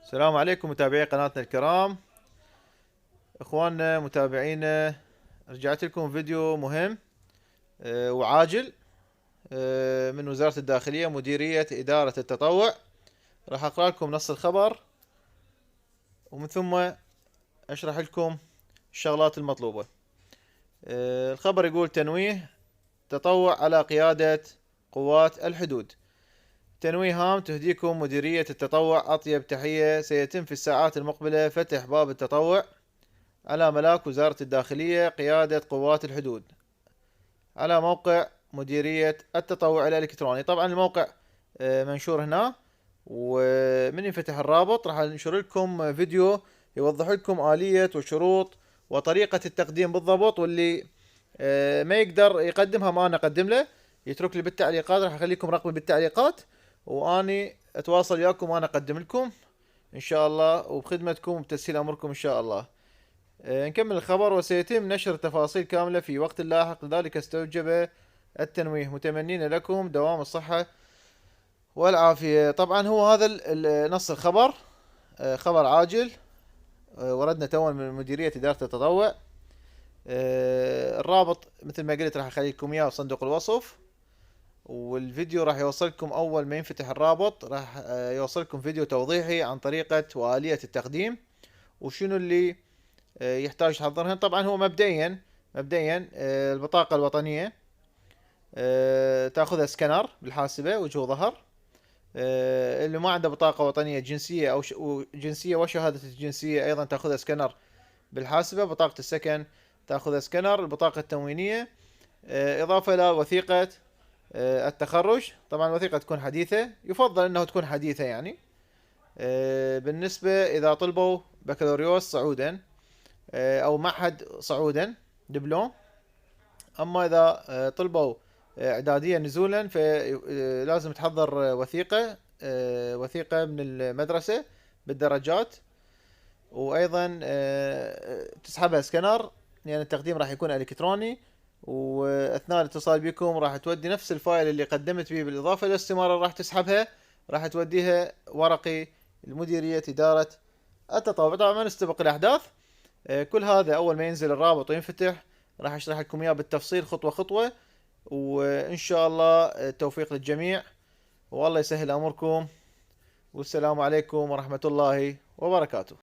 السلام عليكم متابعي قناتنا الكرام، اخواننا متابعينا. رجعت لكم فيديو مهم وعاجل من وزارة الداخلية، مديرية إدارة التطوع. راح اقرأ لكم نص الخبر ومن ثم اشرح لكم الشغلات المطلوبة. الخبر يقول: تنويه تطوع على قيادة قوات الحدود. تنويه هام تهديكم مديرية التطوع أطيب تحية. سيتم في الساعات المقبلة فتح باب التطوع على ملاك وزارة الداخلية قيادة قوات الحدود على موقع مديرية التطوع الإلكتروني. طبعا الموقع منشور هنا، ومن ينفتح الرابط راح ننشر لكم فيديو يوضح لكم آلية وشروط وطريقة التقديم بالضبط، واللي ما يقدر يقدمها ما أنا أقدم له يترك لي بالتعليقات. راح أخليكم رقمي بالتعليقات وأني أتواصل وياكم وأنا أقدم لكم إن شاء الله، وبخدمتكم وبتسهيل أمركم إن شاء الله. نكمل الخبر: وسيتم نشر تفاصيل كاملة في وقت لاحق، لذلك استوجب التنويه. متمنين لكم دوام الصحة والعافية. طبعا هو هذا نص الخبر، خبر عاجل. وردنا تو من مديرية إدارة التطوع. الرابط مثل ما قلت راح اخليكم اياه في صندوق الوصف، والفيديو راح يوصلكم اول ما ينفتح الرابط. راح يوصلكم فيديو توضيحي عن طريقة وآلية التقديم وشنو اللي يحتاج تحضرهن. طبعا هو مبدئيا البطاقة الوطنية تاخذها سكانر بالحاسبة وجه وظهر. اللي ما عنده بطاقة وطنية، جنسية أو جنسية وشهادة الجنسية أيضا تاخذها سكانر بالحاسبة. بطاقة السكن تاخذها سكانر. البطاقة التموينية إضافة إلى وثيقة التخرج. طبعا الوثيقة تكون حديثة، يفضل أنه تكون حديثة يعني. بالنسبة إذا طلبوا بكالوريوس صعودا أو معهد صعودا دبلوم. أما إذا طلبوا إعدادية نزولا فلازم تحضر وثيقة من المدرسة بالدرجات، وأيضا تسحبها سكانر، يعني التقديم راح يكون إلكتروني. وأثناء الاتصال بكم راح تودي نفس الفايل اللي قدمت به، بالإضافة إلى الاستمارة راح تسحبها، راح توديها ورقي لمديرية إدارة التطوع. طبعا ما نستبق الأحداث، كل هذا أول ما ينزل الرابط وينفتح راح أشرح لكم إياه بالتفصيل خطوة خطوة. وإن شاء الله التوفيق للجميع والله يسهل أمركم، والسلام عليكم ورحمة الله وبركاته.